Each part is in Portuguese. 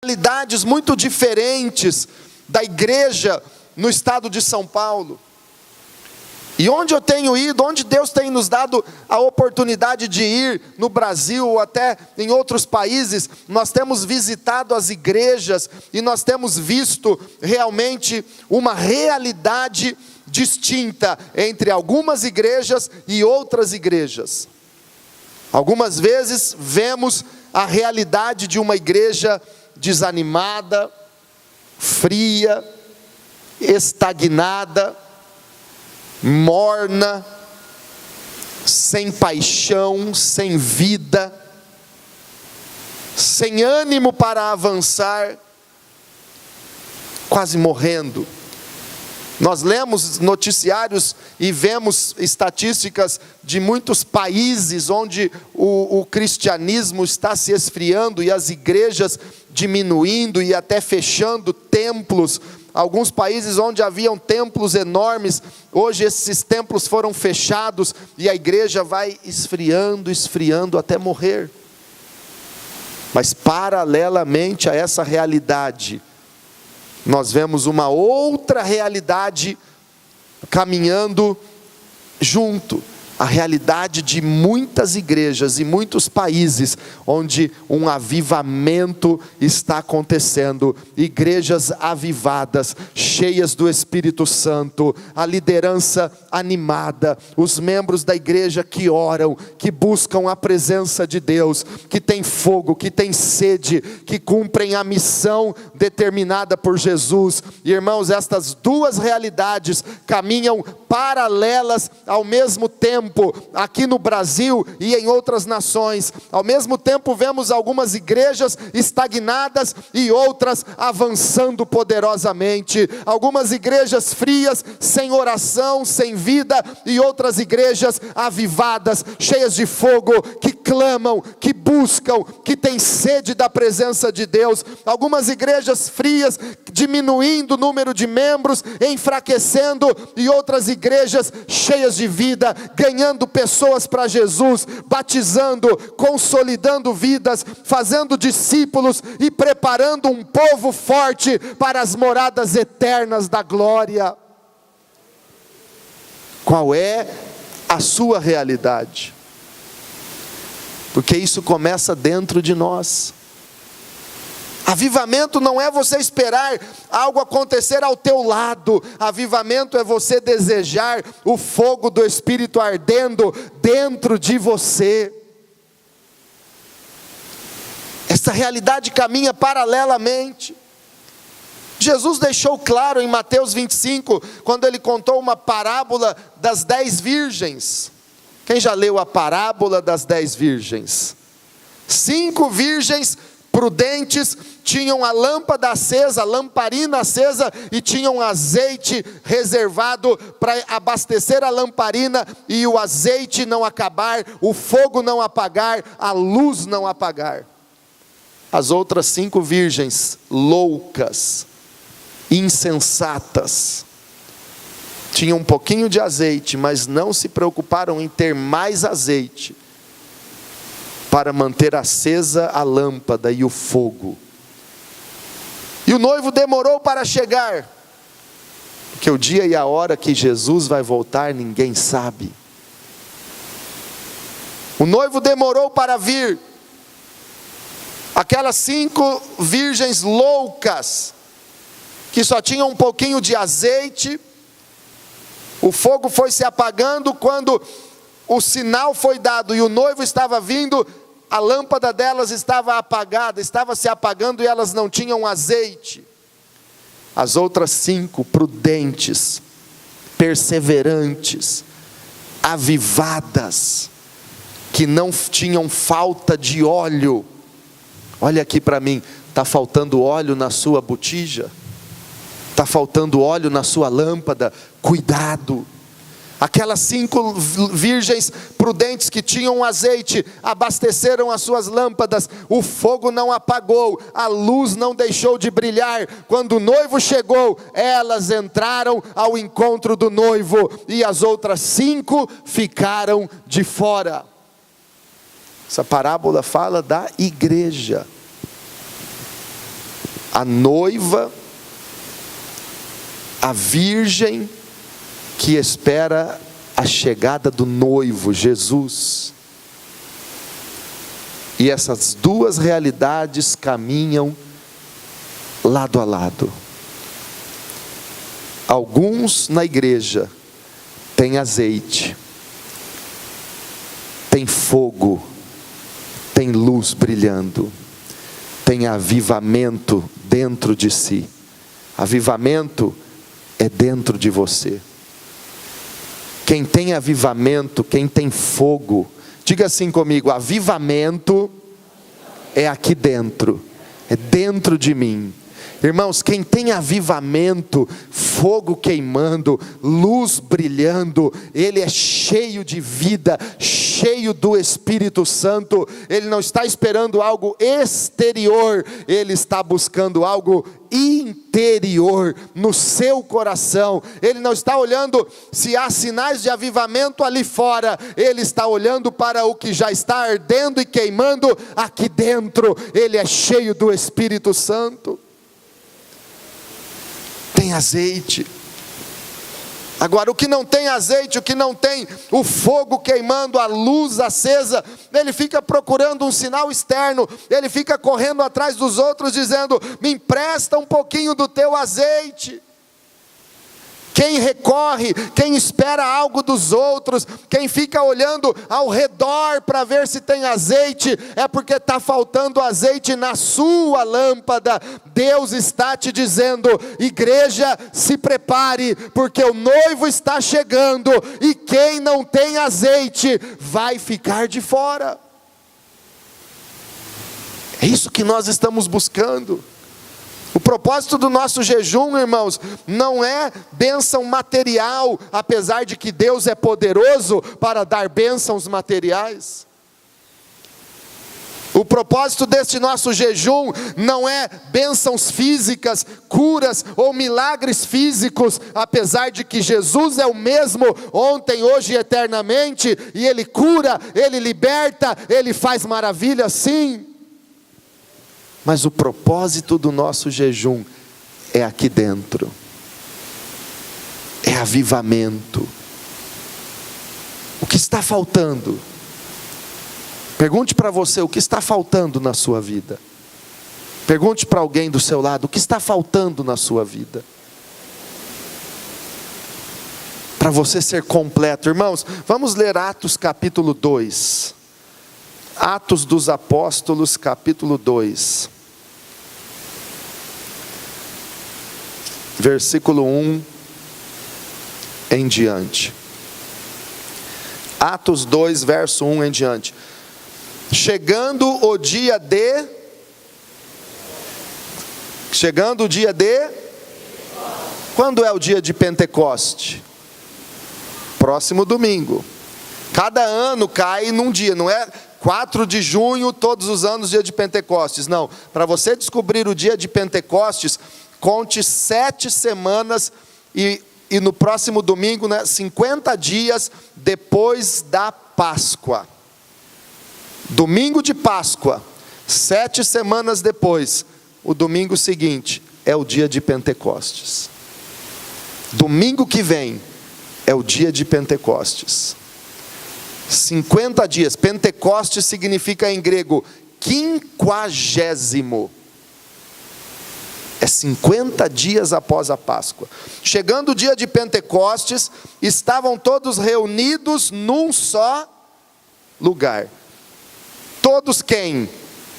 realidades muito diferentes da igreja no estado de São Paulo. E onde eu tenho ido, onde Deus tem nos dado a oportunidade de ir no Brasil ou até em outros países, nós temos visitado as igrejas e nós temos visto realmente uma realidade distinta entre algumas igrejas e outras igrejas. Algumas vezes vemos a realidade de uma igreja desanimada, fria, estagnada, morna, sem paixão, sem vida, sem ânimo para avançar, quase morrendo. Nós lemos noticiários e vemos estatísticas de muitos países onde o cristianismo está se esfriando e as igrejas diminuindo e até fechando templos. Alguns países onde haviam templos enormes, hoje esses templos foram fechados e a igreja vai esfriando até morrer. Mas paralelamente a essa realidade, nós vemos uma outra realidade caminhando junto. A realidade de muitas igrejas e muitos países, onde um avivamento está acontecendo, igrejas avivadas, cheias do Espírito Santo, a liderança animada, os membros da igreja que oram, que buscam a presença de Deus, que tem fogo, que tem sede, que cumprem a missão determinada por Jesus. Irmãos, estas duas realidades caminham paralelas ao mesmo tempo, aqui no Brasil e em outras nações. Ao mesmo tempo vemos algumas igrejas estagnadas e outras avançando poderosamente. Algumas igrejas frias, sem oração, sem vida, e outras igrejas avivadas, cheias de fogo, que clamam, que buscam, que têm sede da presença de Deus. Algumas igrejas frias, diminuindo o número de membros, enfraquecendo, e outras igrejas cheias de vida, ganhando pessoas para Jesus, batizando, consolidando vidas, fazendo discípulos e preparando um povo forte para as moradas eternas da glória. Qual é a sua realidade? Porque isso começa dentro de nós. Avivamento não é você esperar algo acontecer ao teu lado. Avivamento é você desejar o fogo do Espírito ardendo dentro de você. Essa realidade caminha paralelamente. Jesus deixou claro em Mateus 25, quando ele contou uma parábola das 10 virgens. Quem já leu a parábola das 10 virgens? 5 virgens prudentes tinham a lâmpada acesa, a lamparina acesa, e tinham azeite reservado para abastecer a lamparina e o azeite não acabar, o fogo não apagar, a luz não apagar. As outras 5 virgens, loucas, insensatas, tinham um pouquinho de azeite, mas não se preocuparam em ter mais azeite para manter acesa a lâmpada e o fogo. E o noivo demorou para chegar, porque o dia e a hora que Jesus vai voltar ninguém sabe. O noivo demorou para vir. Aquelas 5 virgens loucas, que só tinham um pouquinho de azeite, o fogo foi se apagando. Quando o sinal foi dado e o noivo estava vindo, a lâmpada delas estava apagada, estava se apagando e elas não tinham azeite. As outras 5, prudentes, perseverantes, avivadas, que não tinham falta de óleo. Olha aqui para mim, está faltando óleo na sua botija? Está faltando óleo na sua lâmpada? Cuidado! Aquelas 5 virgens prudentes que tinham azeite, abasteceram as suas lâmpadas, o fogo não apagou, a luz não deixou de brilhar. Quando o noivo chegou, elas entraram ao encontro do noivo, e as outras 5 ficaram de fora. Essa parábola fala da igreja. a noiva, a virgem que espera a chegada do noivo, Jesus. E essas duas realidades caminham lado a lado. Alguns na igreja têm azeite, tem fogo, tem luz brilhando, tem avivamento dentro de si. Avivamento é dentro de você. Quem tem avivamento, quem tem fogo, diga assim comigo: avivamento é aqui dentro, é dentro de mim. Irmãos, quem tem avivamento, fogo queimando, luz brilhando, ele é cheio de vida, cheio do Espírito Santo. Ele não está esperando algo exterior, ele está buscando algo interior, no seu coração. Ele não está olhando se há sinais de avivamento ali fora, ele está olhando para o que já está ardendo e queimando aqui dentro. Ele é cheio do Espírito Santo. Tem azeite. Agora, o que não tem azeite, o que não tem o fogo queimando, a luz acesa, ele fica procurando um sinal externo, ele fica correndo atrás dos outros dizendo: me empresta um pouquinho do teu azeite. Quem recorre, quem espera algo dos outros, quem fica olhando ao redor para ver se tem azeite, é porque está faltando azeite na sua lâmpada. Deus está te dizendo: igreja, se prepare, porque o noivo está chegando, e quem não tem azeite, vai ficar de fora. É isso que nós estamos buscando. O propósito do nosso jejum, irmãos, não é bênção material, apesar de que Deus é poderoso para dar bênçãos materiais. O propósito deste nosso jejum não é bênçãos físicas, curas ou milagres físicos, apesar de que Jesus é o mesmo ontem, hoje e eternamente, e Ele cura, Ele liberta, Ele faz maravilhas, sim. Mas o propósito do nosso jejum é aqui dentro. É avivamento. O que está faltando? Pergunte para você: o que está faltando na sua vida? Pergunte para alguém do seu lado: o que está faltando na sua vida? Para você ser completo. Irmãos, vamos ler Atos capítulo 2. Atos dos Apóstolos capítulo 2. Versículo 1 em diante. Atos 2, verso 1 em diante. Chegando o dia de... Quando é o dia de Pentecoste? Próximo domingo. Cada ano cai num dia, não é 4 de junho, todos os anos, dia de Pentecostes. Não, para você descobrir o dia de Pentecostes, conte 7 semanas e no próximo domingo, 50 dias depois da Páscoa. Domingo de Páscoa, 7 semanas depois, o domingo seguinte é o dia de Pentecostes. Domingo que vem é o dia de Pentecostes. 50 dias, Pentecostes significa em grego 50º. É 50 dias após a Páscoa. Chegando o dia de Pentecostes, estavam todos reunidos num só lugar. Todos quem?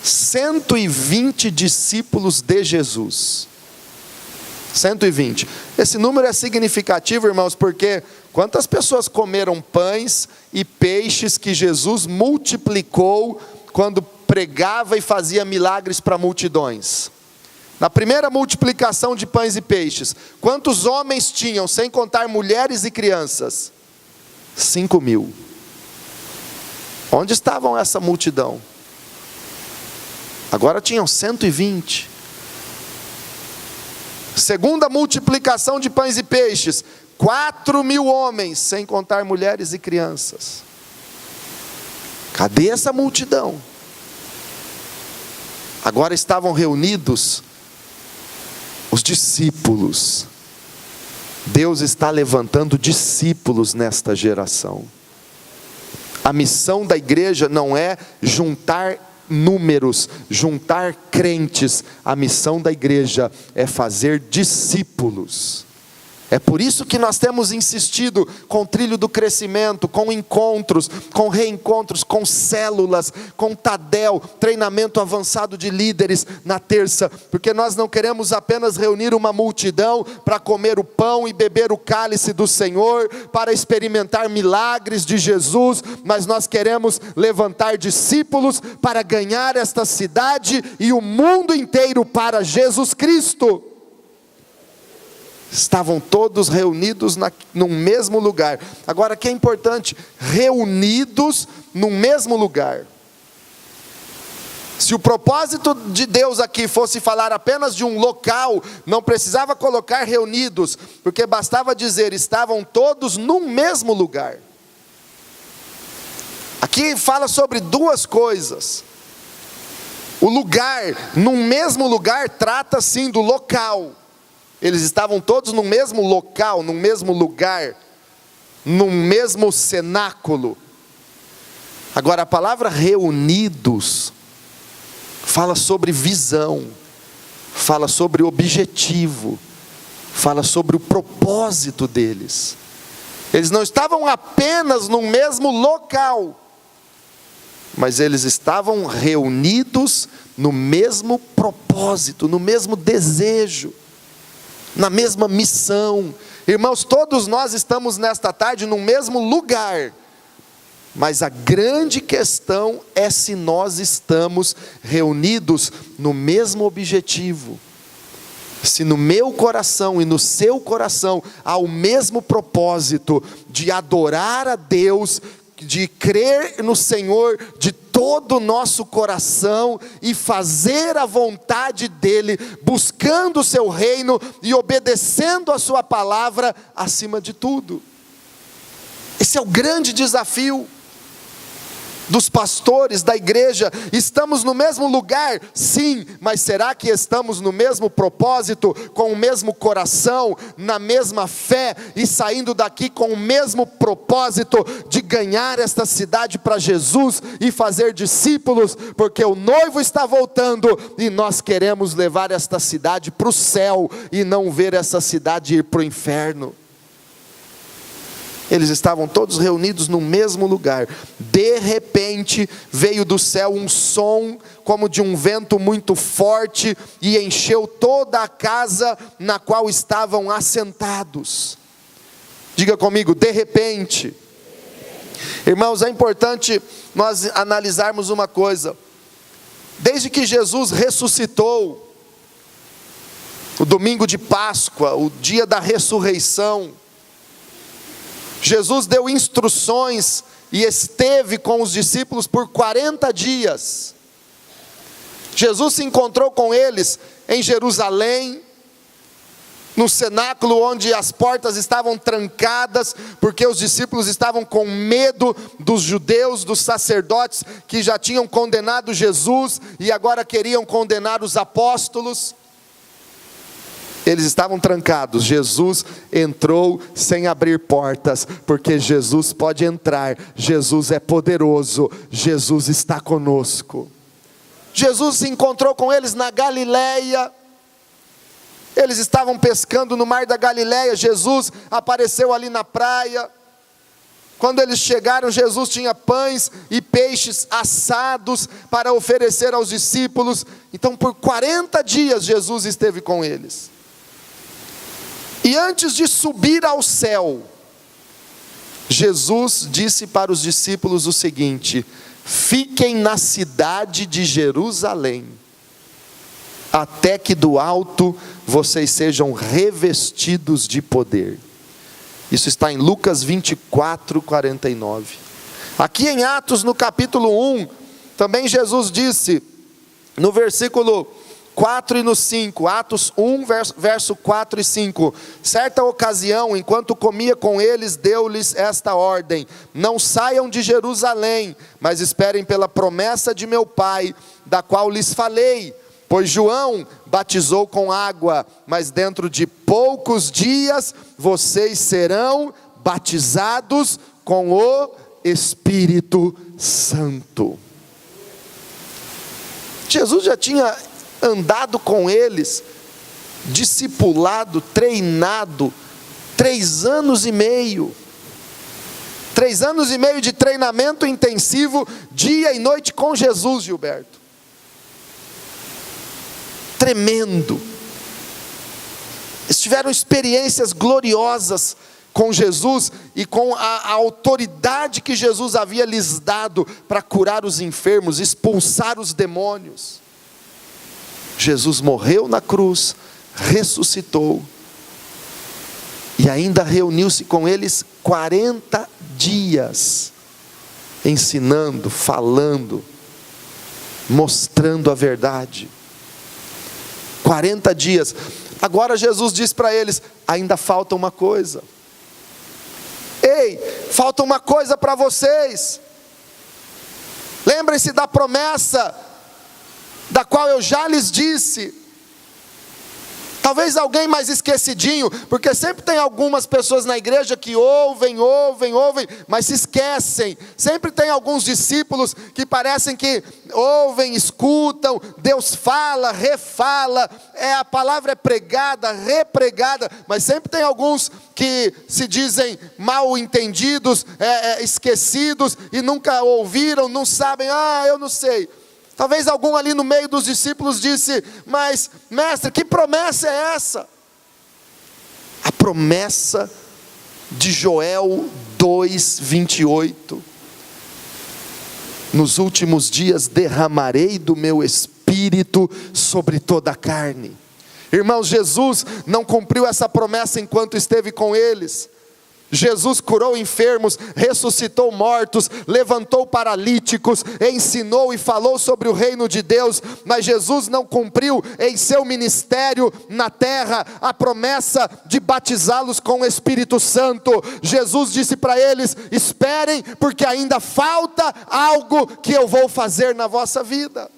120 discípulos de Jesus. 120. Esse número é significativo, irmãos, porque quantas pessoas comeram pães e peixes que Jesus multiplicou quando pregava e fazia milagres para multidões? Na primeira multiplicação de pães e peixes, quantos homens tinham, sem contar mulheres e crianças? 5.000. Onde estavam essa multidão? Agora tinham 120. Segunda multiplicação de pães e peixes, 4.000 homens, sem contar mulheres e crianças. Cadê essa multidão? Agora estavam reunidos Os discípulos. Deus está levantando discípulos nesta geração. A missão da igreja não é juntar números, juntar crentes. A missão da igreja é fazer discípulos. É por isso que nós temos insistido com o trilho do crescimento, com encontros, com reencontros, com células, com Tadel, treinamento avançado de líderes na terça, porque nós não queremos apenas reunir uma multidão para comer o pão e beber o cálice do Senhor, para experimentar milagres de Jesus, mas nós queremos levantar discípulos para ganhar esta cidade e o mundo inteiro para Jesus Cristo. Estavam todos reunidos no mesmo lugar. Agora, que é importante, reunidos no mesmo lugar. Se o propósito de Deus aqui fosse falar apenas de um local, não precisava colocar reunidos, porque bastava dizer, estavam todos no mesmo lugar. Aqui fala sobre duas coisas. O lugar, no mesmo lugar, trata sim do local. Eles estavam todos no mesmo local, no mesmo lugar, no mesmo cenáculo. Agora a palavra reunidos fala sobre visão, fala sobre objetivo, fala sobre o propósito deles. Eles não estavam apenas no mesmo local, mas eles estavam reunidos no mesmo propósito, no mesmo desejo, na mesma missão. Irmãos, todos nós estamos nesta tarde no mesmo lugar, mas a grande questão é se nós estamos reunidos no mesmo objetivo, se no meu coração e no seu coração há o mesmo propósito de adorar a Deus, de crer no Senhor de todo o nosso coração e fazer a vontade dEle, buscando o seu reino e obedecendo a sua palavra acima de tudo. Esse é o grande desafio dos pastores, da igreja. Estamos no mesmo lugar? Sim, mas será que estamos no mesmo propósito, com o mesmo coração, na mesma fé e saindo daqui com o mesmo propósito de ganhar esta cidade para Jesus e fazer discípulos, porque o noivo está voltando e nós queremos levar esta cidade para o céu e não ver essa cidade ir para o inferno? Eles estavam todos reunidos no mesmo lugar. De repente veio do céu um som como de um vento muito forte e encheu toda a casa na qual estavam assentados. Diga comigo, de repente. Irmãos, é importante nós analisarmos uma coisa. Desde que Jesus ressuscitou, o domingo de Páscoa, o dia da ressurreição, Jesus deu instruções e esteve com os discípulos por 40 dias. Jesus se encontrou com eles em Jerusalém, no cenáculo onde as portas estavam trancadas, porque os discípulos estavam com medo dos judeus, dos sacerdotes, que já tinham condenado Jesus e agora queriam condenar os apóstolos. Eles estavam trancados. Jesus entrou sem abrir portas, porque Jesus pode entrar. Jesus é poderoso. Jesus está conosco. Jesus se encontrou com eles na Galileia. Eles estavam pescando no mar da Galileia. Jesus apareceu ali na praia. Quando eles chegaram, Jesus tinha pães e peixes assados para oferecer aos discípulos. Então por 40 dias Jesus esteve com eles. E antes de subir ao céu, Jesus disse para os discípulos o seguinte: fiquem na cidade de Jerusalém, até que do alto vocês sejam revestidos de poder. Isso está em Lucas 24, 49. Aqui em Atos, no capítulo 1, também Jesus disse, no versículo 4 e no 5, Atos 1, verso 4 e 5. Certa ocasião, enquanto comia com eles, deu-lhes esta ordem: não saiam de Jerusalém, mas esperem pela promessa de meu Pai, da qual lhes falei. Pois João batizou com água, mas dentro de poucos dias vocês serão batizados com o Espírito Santo. Jesus já tinha andado com eles, discipulado, treinado, 3 anos e meio. 3 anos e meio de treinamento intensivo, dia e noite com Jesus, Gilberto. Tremendo. Eles tiveram experiências gloriosas com Jesus e com a autoridade que Jesus havia lhes dado para curar os enfermos, expulsar os demônios. Jesus morreu na cruz, ressuscitou e ainda reuniu-se com eles 40 dias, ensinando, falando, mostrando a verdade. 40 dias. Agora Jesus diz para eles: ainda falta uma coisa. Ei, falta uma coisa para vocês. Lembrem-se da promessa, da qual eu já lhes disse. Talvez alguém mais esquecidinho, porque sempre tem algumas pessoas na igreja que ouvem, mas se esquecem. Sempre tem alguns discípulos que parecem que ouvem, escutam, Deus fala, refala, a palavra é pregada, repregada, mas sempre tem alguns que se dizem mal entendidos, esquecidos, e nunca ouviram, não sabem, eu não sei. Talvez algum ali no meio dos discípulos disse: mas mestre, que promessa é essa? A promessa de Joel 2:28. Nos últimos dias derramarei do meu espírito sobre toda a carne. Irmãos, Jesus não cumpriu essa promessa enquanto esteve com eles. Jesus curou enfermos, ressuscitou mortos, levantou paralíticos, ensinou e falou sobre o reino de Deus, mas Jesus não cumpriu em seu ministério na terra a promessa de batizá-los com o Espírito Santo. Jesus disse para eles: esperem, porque ainda falta algo que eu vou fazer na vossa vida.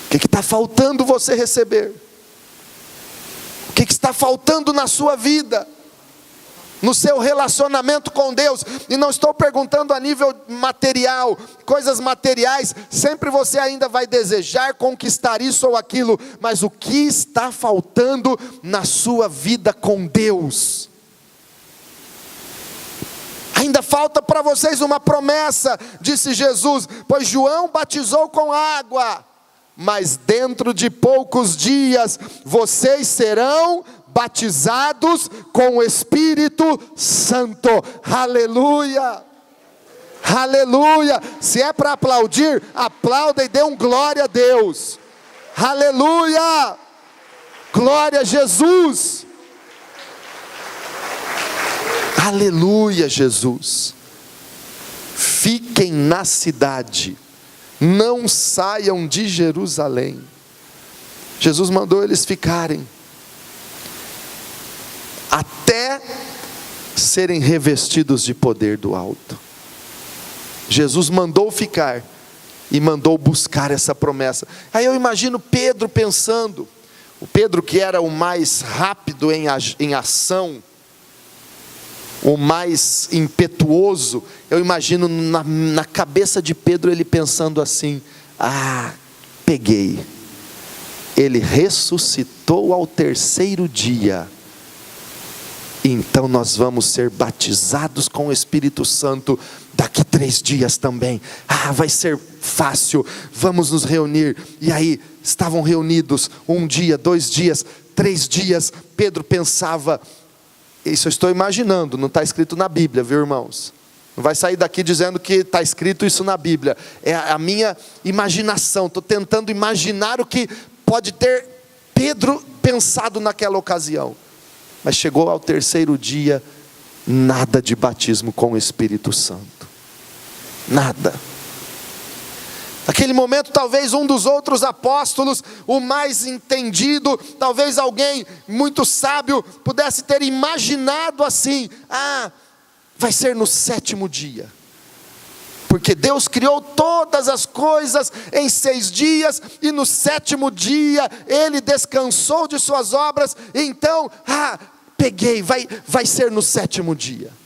O que está faltando você receber? O que está faltando na sua vida? No seu relacionamento com Deus? E não estou perguntando a nível material, coisas materiais, sempre você ainda vai desejar conquistar isso ou aquilo, mas o que está faltando na sua vida com Deus? Ainda falta para vocês uma promessa, disse Jesus, pois João batizou com água, mas dentro de poucos dias vocês serão batizados com o Espírito Santo. Aleluia, aleluia. Se é para aplaudir, aplauda e dê um glória a Deus. Aleluia, glória a Jesus. Aleluia, Jesus. Fiquem na cidade, não saiam de Jerusalém. Jesus mandou eles ficarem até serem revestidos de poder do alto. Jesus mandou ficar e mandou buscar essa promessa. Aí eu imagino Pedro pensando, o Pedro que era o mais rápido em ação, o mais impetuoso, eu imagino na cabeça de Pedro ele pensando assim: peguei, ele ressuscitou ao 3º dia, então nós vamos ser batizados com o Espírito Santo daqui 3 dias também. Vai ser fácil, vamos nos reunir. E aí estavam reunidos 1 dia, 2 dias, 3 dias. Pedro pensava, isso eu estou imaginando, não está escrito na Bíblia, viu, irmãos? Não vai sair daqui dizendo que está escrito isso na Bíblia, é a minha imaginação. Estou tentando imaginar o que pode ter Pedro pensado naquela ocasião. Mas chegou ao 3º dia, nada de batismo com o Espírito Santo, nada. Naquele momento, talvez um dos outros apóstolos, o mais entendido, talvez alguém muito sábio, pudesse ter imaginado assim: vai ser no 7º dia. Porque Deus criou todas as coisas em 6 dias, e no 7º dia Ele descansou de suas obras. Então, vai ser no 7º dia.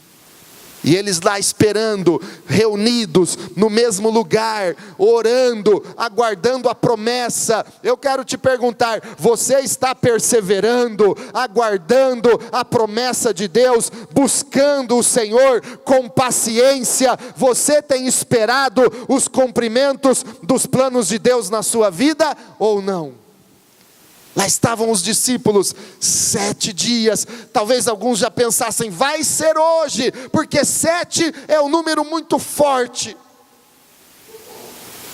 E eles lá esperando, reunidos no mesmo lugar, orando, aguardando a promessa. Eu quero te perguntar: você está perseverando, aguardando a promessa de Deus, buscando o Senhor com paciência? Você tem esperado os cumprimentos dos planos de Deus na sua vida ou não? Lá estavam os discípulos, 7 dias, talvez alguns já pensassem, vai ser hoje, porque 7 é um número muito forte.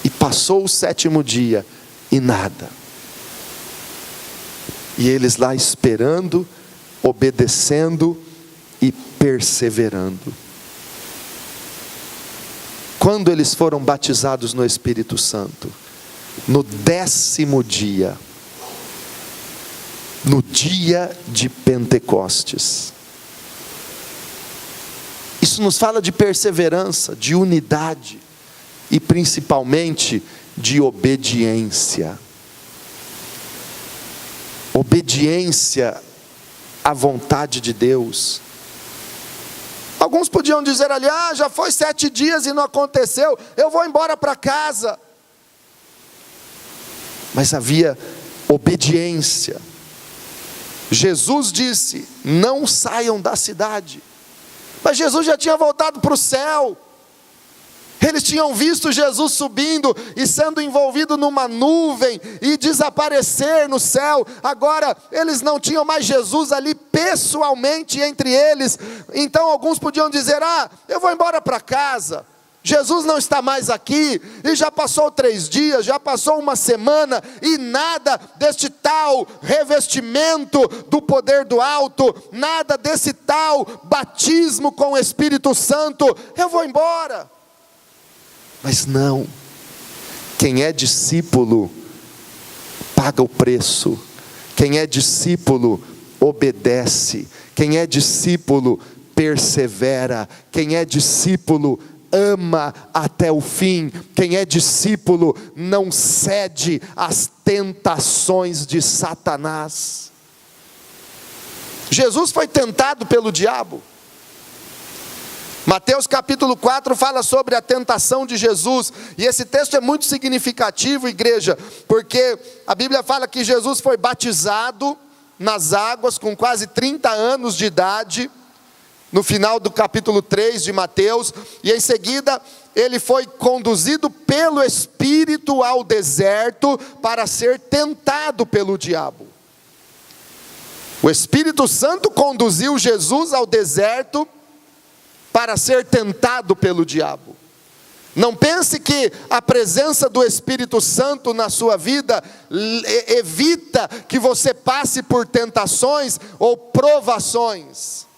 E passou o 7º dia, e nada. E eles lá esperando, obedecendo e perseverando. Quando eles foram batizados no Espírito Santo? No 10º dia. No dia de Pentecostes. Isso nos fala de perseverança, de unidade e principalmente de obediência. Obediência à vontade de Deus. Alguns podiam dizer ali: já foi 7 dias e não aconteceu, eu vou embora para casa. Mas havia obediência. Jesus disse: não saiam da cidade. Mas Jesus já tinha voltado para o céu. Eles tinham visto Jesus subindo e sendo envolvido numa nuvem e desaparecer no céu. Agora eles não tinham mais Jesus ali pessoalmente entre eles. Então alguns podiam dizer: eu vou embora para casa. Jesus não está mais aqui, e já passou 3 dias, já passou 1 semana, e nada deste tal revestimento do poder do alto, nada desse tal batismo com o Espírito Santo, eu vou embora. Mas não, quem é discípulo, paga o preço, quem é discípulo, obedece, quem é discípulo, persevera, quem é discípulo, ama até o fim. Quem é discípulo não cede às tentações de Satanás. Jesus foi tentado pelo diabo. Mateus capítulo 4 fala sobre a tentação de Jesus, e esse texto é muito significativo, igreja, porque a Bíblia fala que Jesus foi batizado nas águas com quase 30 anos de idade, no final do capítulo 3 de Mateus, e em seguida ele foi conduzido pelo Espírito ao deserto para ser tentado pelo diabo. O Espírito Santo conduziu Jesus ao deserto para ser tentado pelo diabo. Não pense que a presença do Espírito Santo na sua vida evita que você passe por tentações ou provações.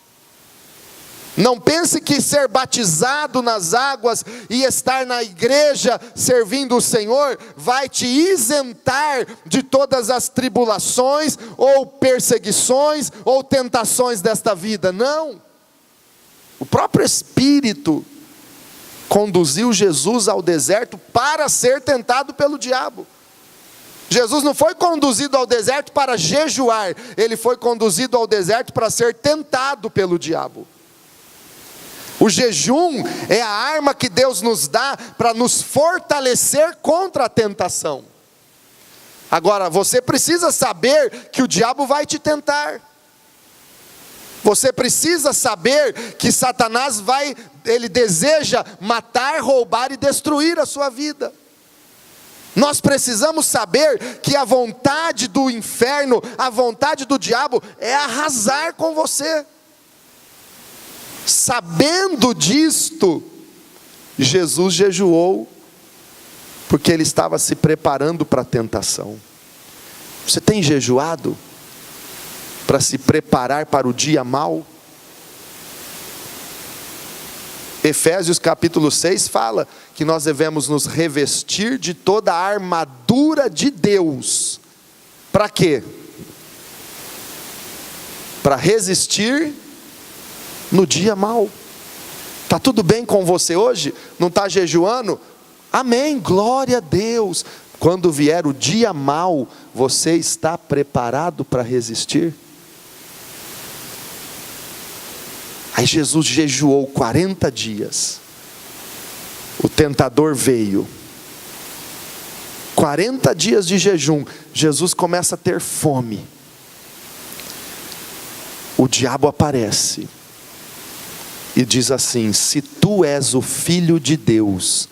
Não pense que ser batizado nas águas e estar na igreja servindo o Senhor vai te isentar de todas as tribulações ou perseguições ou tentações desta vida. Não. O próprio Espírito conduziu Jesus ao deserto para ser tentado pelo diabo. Jesus não foi conduzido ao deserto para jejuar, ele foi conduzido ao deserto para ser tentado pelo diabo. O jejum é a arma que Deus nos dá para nos fortalecer contra a tentação. Agora, você precisa saber que o diabo vai te tentar. Você precisa saber que Satanás ele deseja matar, roubar e destruir a sua vida. Nós precisamos saber que a vontade do inferno, a vontade do diabo é arrasar com você. Sabendo disto, Jesus jejuou, porque ele estava se preparando para a tentação. Você tem jejuado para se preparar para o dia mau? Efésios capítulo 6 fala que nós devemos nos revestir de toda a armadura de Deus. Para quê? Para resistir no dia mau. Está tudo bem com você hoje? Não está jejuando? Amém, glória a Deus. Quando vier o dia mau, você está preparado para resistir? Aí Jesus jejuou 40 dias. O tentador veio. 40 dias de jejum. Jesus começa a ter fome. O diabo aparece e diz assim: se tu és o Filho de Deus,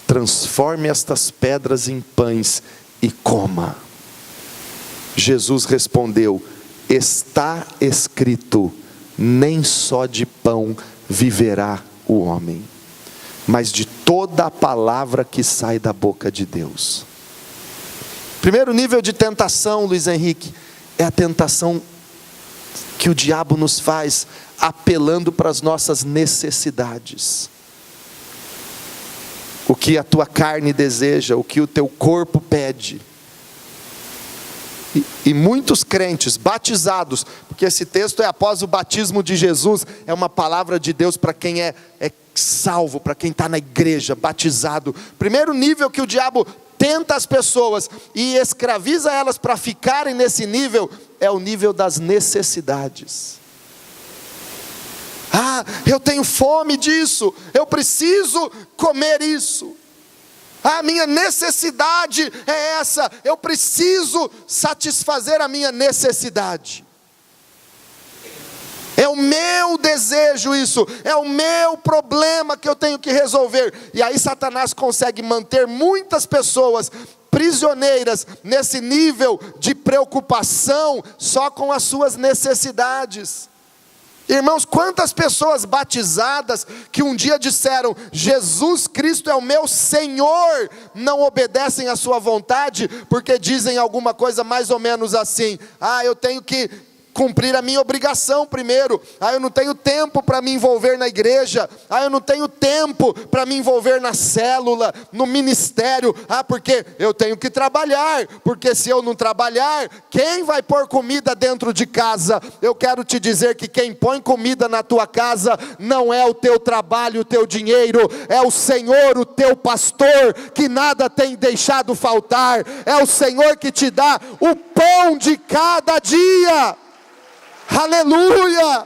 transforme estas pedras em pães e coma. Jesus respondeu: está escrito, nem só de pão viverá o homem, mas de toda a palavra que sai da boca de Deus. Primeiro nível de tentação, Luiz Henrique, é a tentação que o diabo nos faz, apelando para as nossas necessidades. O que a tua carne deseja, o que o teu corpo pede. E muitos crentes batizados, porque esse texto é após o batismo de Jesus, é uma palavra de Deus para quem é salvo, para quem está na igreja, batizado. Primeiro nível que o diabo tenta as pessoas e escraviza elas para ficarem nesse nível, é o nível das necessidades. Ah, eu tenho fome disso, eu preciso comer isso. A minha necessidade é essa, eu preciso satisfazer a minha necessidade. É o meu desejo isso, é o meu problema que eu tenho que resolver. E aí Satanás consegue manter muitas pessoas prisioneiras nesse nível de preocupação só com as suas necessidades. Irmãos, quantas pessoas batizadas que um dia disseram: Jesus Cristo é o meu Senhor, não obedecem à sua vontade, porque dizem alguma coisa mais ou menos assim: ah, eu tenho que cumprir a minha obrigação primeiro, eu não tenho tempo para me envolver na igreja, eu não tenho tempo para me envolver na célula, no ministério, porque eu tenho que trabalhar, porque se eu não trabalhar, quem vai pôr comida dentro de casa? Eu quero te dizer que quem põe comida na tua casa não é o teu trabalho, o teu dinheiro, é o Senhor, o teu pastor, que nada tem deixado faltar, é o Senhor que te dá o pão de cada dia. Aleluia!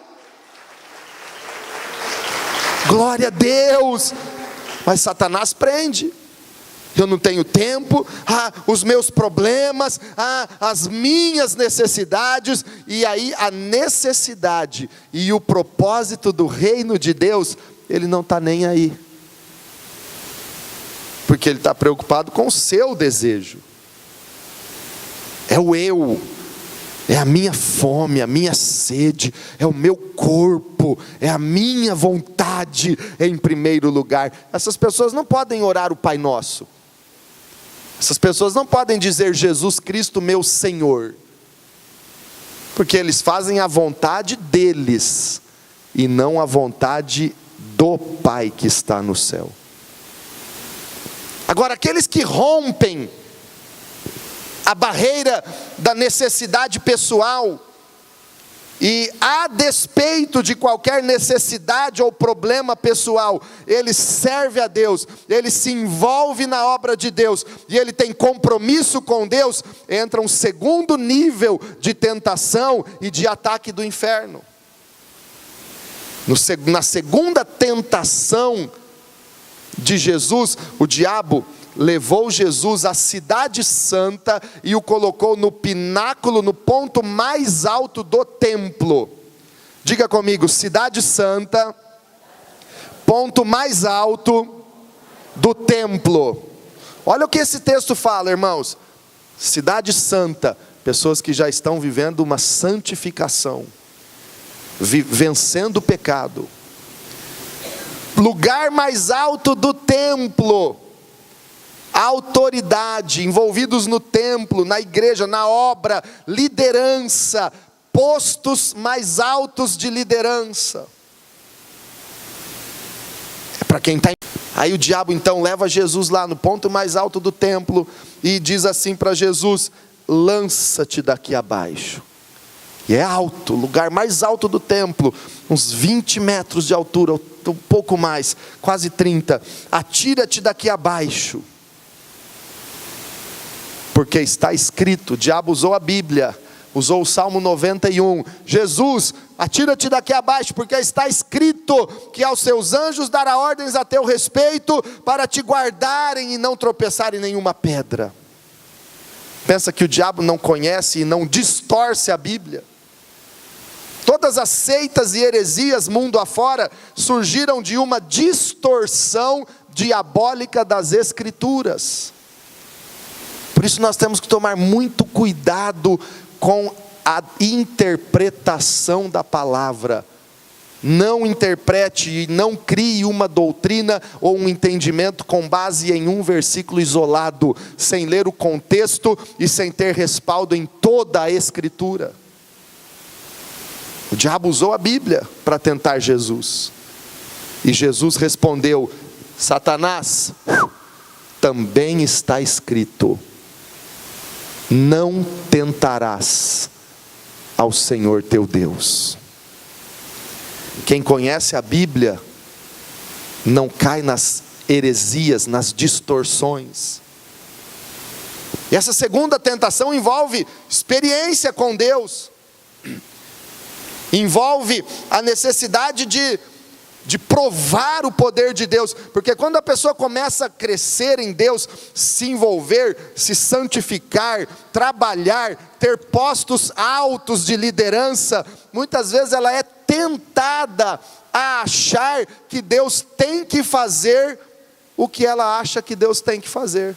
Glória a Deus! Mas Satanás prende. Eu não tenho tempo, os meus problemas, as minhas necessidades. E aí a necessidade e o propósito do reino de Deus, ele não está nem aí. Porque ele está preocupado com o seu desejo. É o eu. É a minha fome, a minha sede, é o meu corpo, é a minha vontade em primeiro lugar. Essas pessoas não podem orar o Pai Nosso. Essas pessoas não podem dizer: Jesus Cristo meu Senhor. Porque eles fazem a vontade deles e não a vontade do Pai que está no céu. Agora, aqueles que rompem a barreira da necessidade pessoal, e a despeito de qualquer necessidade ou problema pessoal, ele serve a Deus, ele se envolve na obra de Deus, e ele tem compromisso com Deus, entra um segundo nível de tentação e de ataque do inferno. Na segunda tentação de Jesus, o diabo levou Jesus à cidade santa e o colocou no pináculo, no ponto mais alto do templo. Diga comigo: cidade santa, ponto mais alto do templo. Olha o que esse texto fala, irmãos. Cidade santa, pessoas que já estão vivendo uma santificação, vencendo o pecado. Lugar mais alto do templo, autoridade, envolvidos no templo, na igreja, na obra, liderança, postos mais altos de liderança. É para quem está. Aí o diabo então leva Jesus lá no ponto mais alto do templo e diz assim para Jesus: lança-te daqui abaixo. E é alto, lugar mais alto do templo, uns 20 metros de altura. 28, um pouco mais, quase 30. Atira-te daqui abaixo, porque está escrito. O diabo usou a Bíblia, usou o Salmo 91. Jesus, atira-te daqui abaixo, porque está escrito que aos seus anjos dará ordens a teu respeito, para te guardarem e não tropeçar em nenhuma pedra. Pensa que o diabo não conhece e não distorce a Bíblia? Todas as seitas e heresias mundo afora surgiram de uma distorção diabólica das Escrituras. Por isso nós temos que tomar muito cuidado com a interpretação da palavra. Não interprete e não crie uma doutrina ou um entendimento com base em um versículo isolado, sem ler o contexto e sem ter respaldo em toda a Escritura. O diabo usou a Bíblia para tentar Jesus. E Jesus respondeu: Satanás, também está escrito: não tentarás ao Senhor teu Deus. Quem conhece a Bíblia não cai nas heresias, nas distorções. E essa segunda tentação envolve experiência com Deus, envolve a necessidade de provar o poder de Deus, porque quando a pessoa começa a crescer em Deus, se envolver, se santificar, trabalhar, ter postos altos de liderança, muitas vezes ela é tentada a achar que Deus tem que fazer o que ela acha que Deus tem que fazer.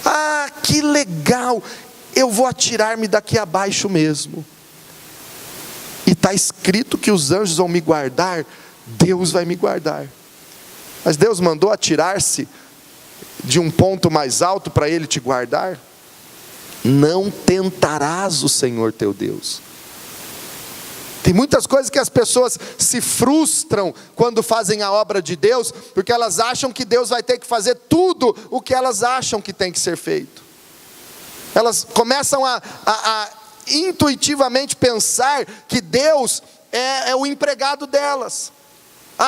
Ah, que legal, eu vou atirar-me daqui abaixo mesmo. E está escrito que os anjos vão me guardar, Deus vai me guardar. Mas Deus mandou atirar-se de um ponto mais alto para Ele te guardar? Não tentarás o Senhor teu Deus. Tem muitas coisas que as pessoas se frustram quando fazem a obra de Deus, porque elas acham que Deus vai ter que fazer tudo o que elas acham que tem que ser feito. Elas começam a intuitivamente pensar que Deus é o empregado delas.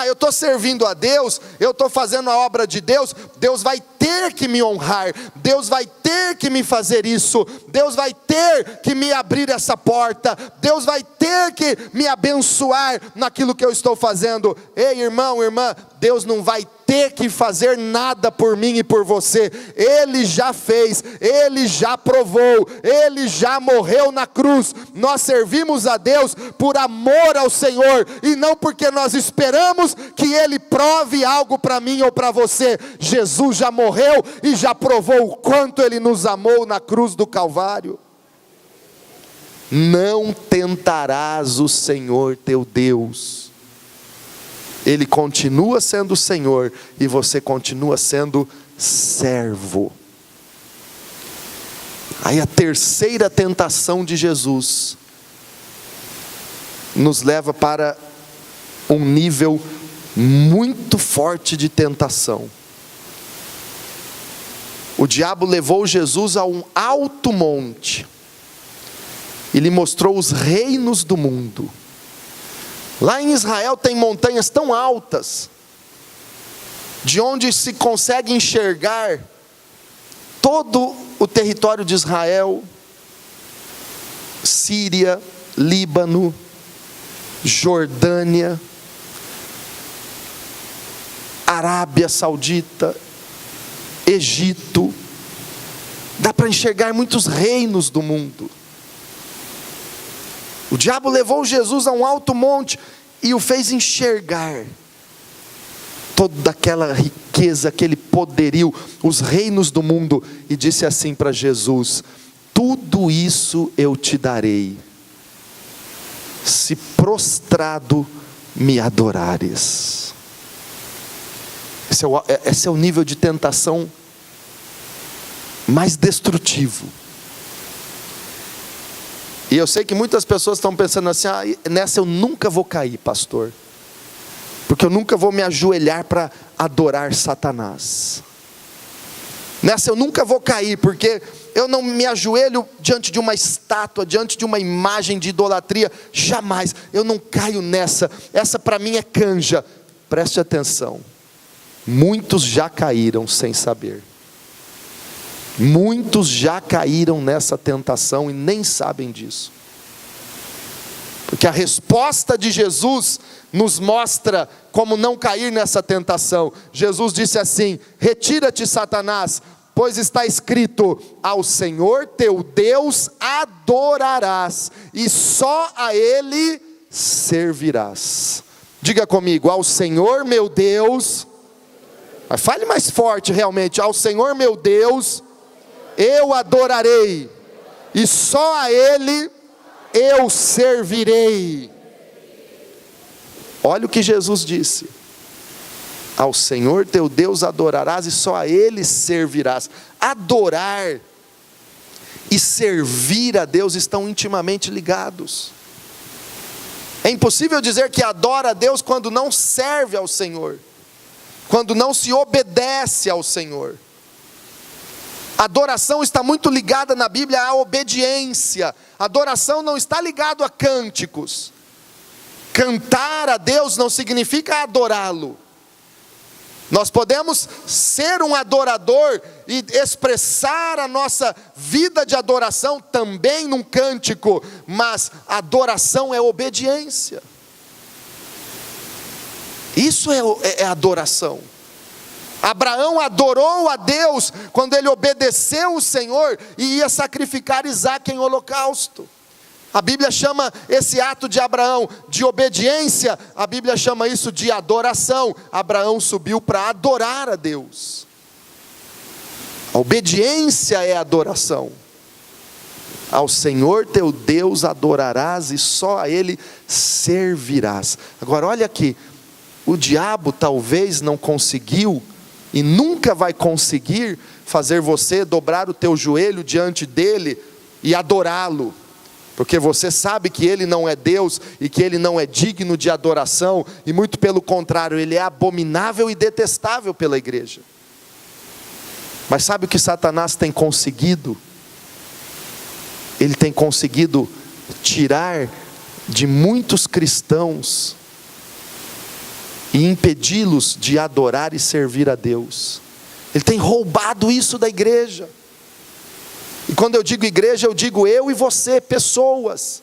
Eu estou servindo a Deus, eu estou fazendo a obra de Deus, Deus vai ter que me honrar, Deus vai ter que me fazer isso, Deus vai ter que me abrir essa porta, Deus vai ter que me abençoar naquilo que eu estou fazendo. Ei, irmão, irmã, Deus não vai ter que fazer nada por mim e por você. Ele já fez, Ele já provou, Ele já morreu na cruz. Nós servimos a Deus por amor ao Senhor, e não porque nós esperamos que Ele prove algo para mim ou para você. Jesus já morreu e já provou o quanto Ele nos amou na cruz do Calvário. Não tentarás o Senhor teu Deus. Ele continua sendo o Senhor e você continua sendo servo. Aí a terceira tentação de Jesus nos leva para um nível muito forte de tentação. O diabo levou Jesus a um alto monte e lhe mostrou os reinos do mundo. Lá em Israel tem montanhas tão altas, de onde se consegue enxergar todo o território de Israel, Síria, Líbano, Jordânia, Arábia Saudita, Egito. Dá para enxergar muitos reinos do mundo. O diabo levou Jesus a um alto monte e o fez enxergar toda aquela riqueza, aquele poderio, os reinos do mundo, e disse assim para Jesus: tudo isso eu te darei, se prostrado me adorares. Esse é o nível de tentação mais destrutivo. E eu sei que muitas pessoas estão pensando assim: nessa eu nunca vou cair, pastor, porque eu nunca vou me ajoelhar para adorar Satanás. Nessa eu nunca vou cair, porque eu não me ajoelho diante de uma estátua, diante de uma imagem de idolatria, jamais, eu não caio nessa, essa para mim é canja. Preste atenção, muitos já caíram sem saber, muitos já caíram nessa tentação e nem sabem disso, porque a resposta de Jesus nos mostra como não cair nessa tentação. Jesus disse assim: retira-te, Satanás, pois está escrito, ao Senhor teu Deus adorarás, e só a Ele servirás. Diga comigo, ao Senhor meu Deus, mas fale mais forte realmente, ao Senhor meu Deus, eu adorarei, e só a Ele eu servirei. Olha o que Jesus disse: ao Senhor teu Deus adorarás e só a Ele servirás. Adorar e servir a Deus estão intimamente ligados. É impossível dizer que adora a Deus quando não serve ao Senhor, quando não se obedece ao Senhor. Adoração está muito ligada na Bíblia à obediência. Adoração não está ligado a cânticos. Cantar a Deus não significa adorá-lo. Nós podemos ser um adorador e expressar a nossa vida de adoração também num cântico, mas adoração é obediência. Isso é adoração. Abraão adorou a Deus quando ele obedeceu o Senhor e ia sacrificar Isaque em holocausto. A Bíblia chama esse ato de Abraão de obediência, a Bíblia chama isso de adoração. Abraão subiu para adorar a Deus. A obediência é adoração. Ao Senhor teu Deus adorarás e só a Ele servirás. Agora olha aqui, o diabo talvez não conseguiu e nunca vai conseguir fazer você dobrar o teu joelho diante dele e adorá-lo, porque você sabe que Ele não é Deus e que Ele não é digno de adoração, e muito pelo contrário, Ele é abominável e detestável pela igreja. Mas sabe o que Satanás tem conseguido? Ele tem conseguido tirar de muitos cristãos e impedi-los de adorar e servir a Deus. Ele tem roubado isso da igreja. E quando eu digo igreja, eu digo eu e você, pessoas.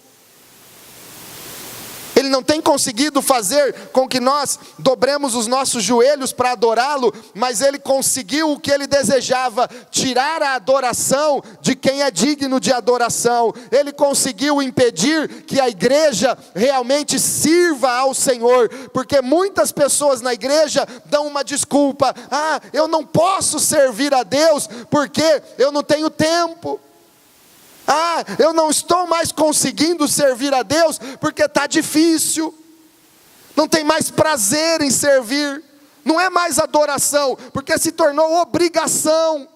Ele não tem conseguido fazer com que nós dobremos os nossos joelhos para adorá-lo, mas Ele conseguiu o que Ele desejava: tirar a adoração de quem é digno de adoração. Ele conseguiu impedir que a igreja realmente sirva ao Senhor, porque muitas pessoas na igreja dão uma desculpa: eu não posso servir a Deus porque eu não tenho tempo. Eu não estou mais conseguindo servir a Deus porque está difícil. Não tem mais prazer em servir. Não é mais adoração, porque se tornou obrigação.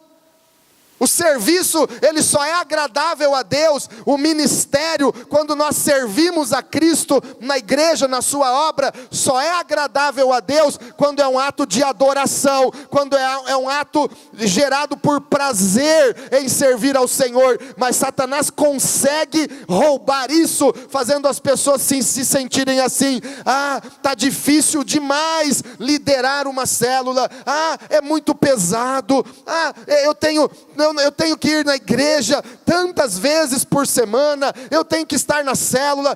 O serviço, ele só é agradável a Deus. O ministério, quando nós servimos a Cristo na igreja, na sua obra, só é agradável a Deus quando é um ato de adoração, quando é um ato gerado por prazer em servir ao Senhor. Mas Satanás consegue roubar isso, fazendo as pessoas se sentirem assim: está difícil demais liderar uma célula, é muito pesado, eu tenho que ir na igreja tantas vezes por semana, eu tenho que estar na célula,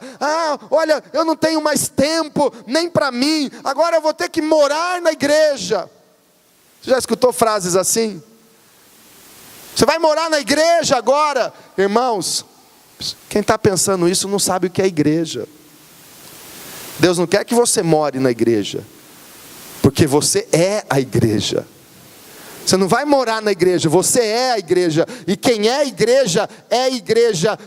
olha, eu não tenho mais tempo nem para mim, agora eu vou ter que morar na igreja. Você já escutou frases assim? Você vai morar na igreja agora? Irmãos, quem está pensando isso não sabe o que é igreja. Deus não quer que você more na igreja, porque você é a igreja. Você não vai morar na igreja, você é a igreja. E quem é a igreja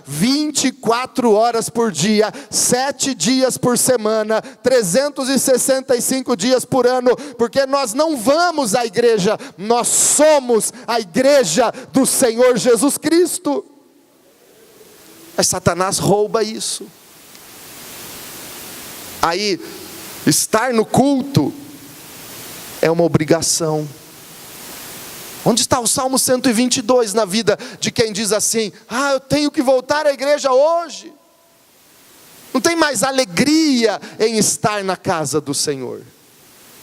24 horas por dia, 7 dias por semana, 365 dias por ano. Porque nós não vamos à igreja, nós somos a igreja do Senhor Jesus Cristo. Mas Satanás rouba isso. Aí, estar no culto é uma obrigação. Onde está o Salmo 122 na vida de quem diz assim: eu tenho que voltar à igreja hoje? Não tem mais alegria em estar na casa do Senhor.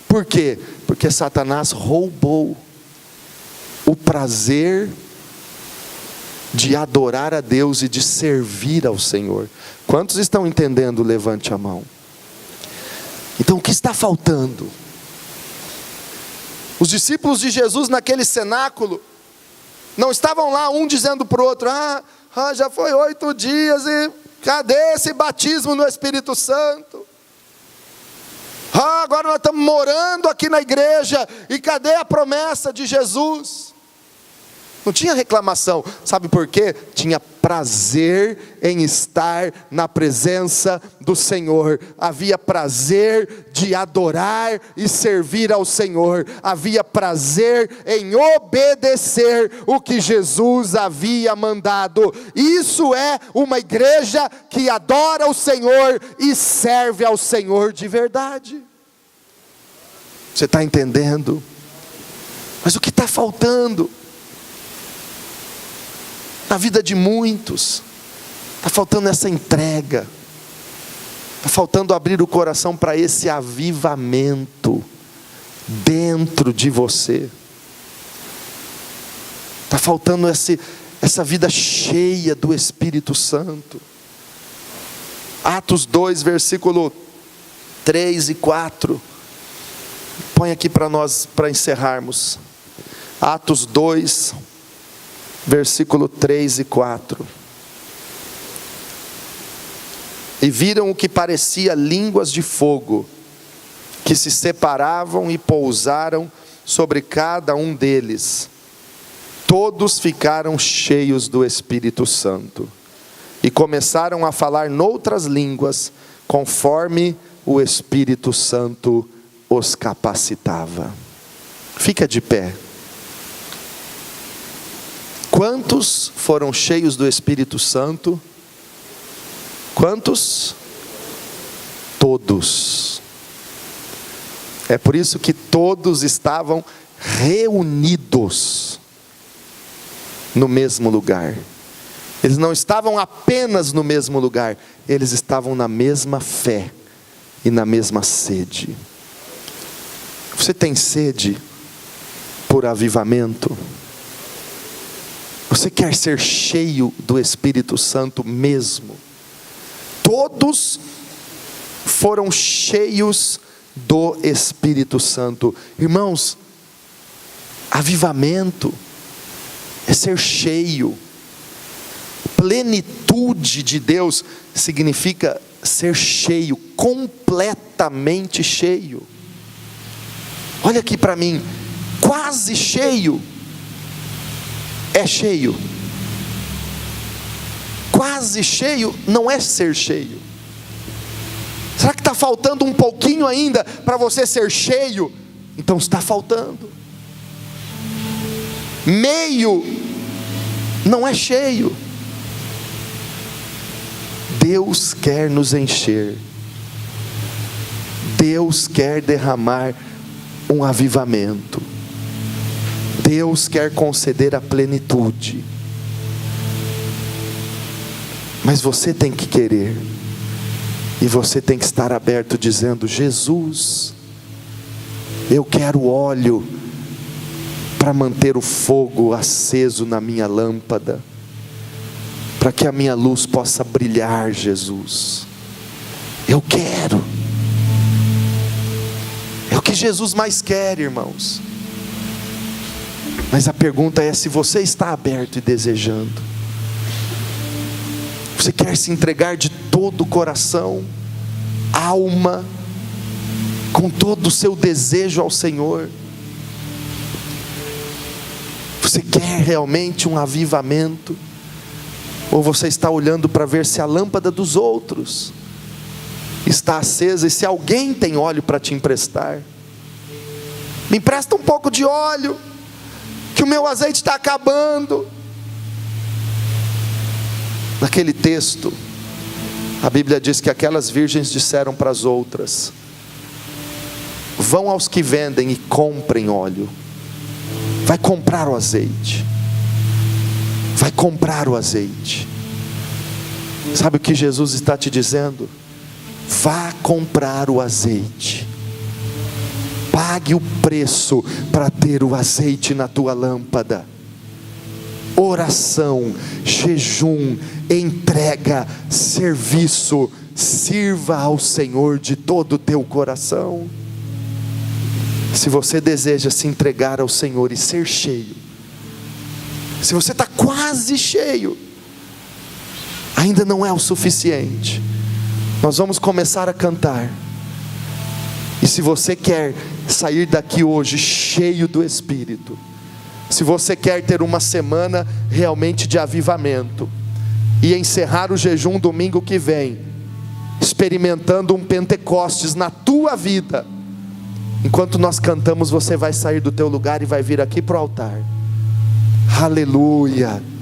Por quê? Porque Satanás roubou o prazer de adorar a Deus e de servir ao Senhor. Quantos estão entendendo? Levante a mão. Então o que está faltando? Os discípulos de Jesus naquele cenáculo não estavam lá um dizendo para o outro: já foi 8 dias e cadê esse batismo no Espírito Santo? Agora nós estamos morando aqui na igreja e cadê a promessa de Jesus? Não tinha reclamação, sabe por quê? Tinha prazer em estar na presença do Senhor, havia prazer de adorar e servir ao Senhor, havia prazer em obedecer o que Jesus havia mandado. Isso é uma igreja que adora o Senhor e serve ao Senhor de verdade. Você está entendendo? Mas o que está faltando na vida de muitos? Está faltando essa entrega, está faltando abrir o coração para esse avivamento dentro de você, está faltando essa vida cheia do Espírito Santo. Atos 2, versículo 3 e 4, põe aqui para nós, para encerrarmos. Atos 2, versículo 3 e 4. E viram o que parecia línguas de fogo, que se separavam e pousaram sobre cada um deles. Todos ficaram cheios do Espírito Santo, e começaram a falar noutras línguas, conforme o Espírito Santo os capacitava. Fica de pé. Quantos foram cheios do Espírito Santo? Quantos? Todos. É por isso que todos estavam reunidos no mesmo lugar. Eles não estavam apenas no mesmo lugar, eles estavam na mesma fé e na mesma sede. Você tem sede por avivamento? Você quer ser cheio do Espírito Santo mesmo? Todos foram cheios do Espírito Santo. Irmãos, avivamento é ser cheio. Plenitude de Deus significa ser cheio, completamente cheio. Olha aqui para mim, quase cheio é cheio. Quase cheio não é ser cheio. Será que está faltando um pouquinho ainda para você ser cheio? Então está faltando. Meio não é cheio. Deus quer nos encher. Deus quer derramar um avivamento. Deus quer conceder a plenitude. Mas você tem que querer. E você tem que estar aberto dizendo: Jesus, eu quero óleo para manter o fogo aceso na minha lâmpada, para que a minha luz possa brilhar, Jesus. Eu quero. É o que Jesus mais quer, irmãos. Mas a pergunta é se você está aberto e desejando. Você quer se entregar de todo o coração, alma, com todo o seu desejo ao Senhor? Você quer realmente um avivamento? Ou você está olhando para ver se a lâmpada dos outros está acesa e se alguém tem óleo para te emprestar? Me empresta um pouco de óleo, que o meu azeite está acabando. Naquele texto, a Bíblia diz que aquelas virgens disseram para as outras: vão aos que vendem e comprem óleo. Vai comprar o azeite. Vai comprar o azeite. Sabe o que Jesus está te dizendo? Vá comprar o azeite. Pague o preço para ter o azeite na tua lâmpada. Oração, jejum, entrega, serviço. Sirva ao Senhor de todo o teu coração. Se você deseja se entregar ao Senhor e ser cheio, se você está quase cheio, ainda não é o suficiente. Nós vamos começar a cantar. E se você quer sair daqui hoje cheio do Espírito, se você quer ter uma semana realmente de avivamento, e encerrar o jejum domingo que vem, experimentando um Pentecostes na tua vida, enquanto nós cantamos, você vai sair do teu lugar e vai vir aqui para o altar. Aleluia.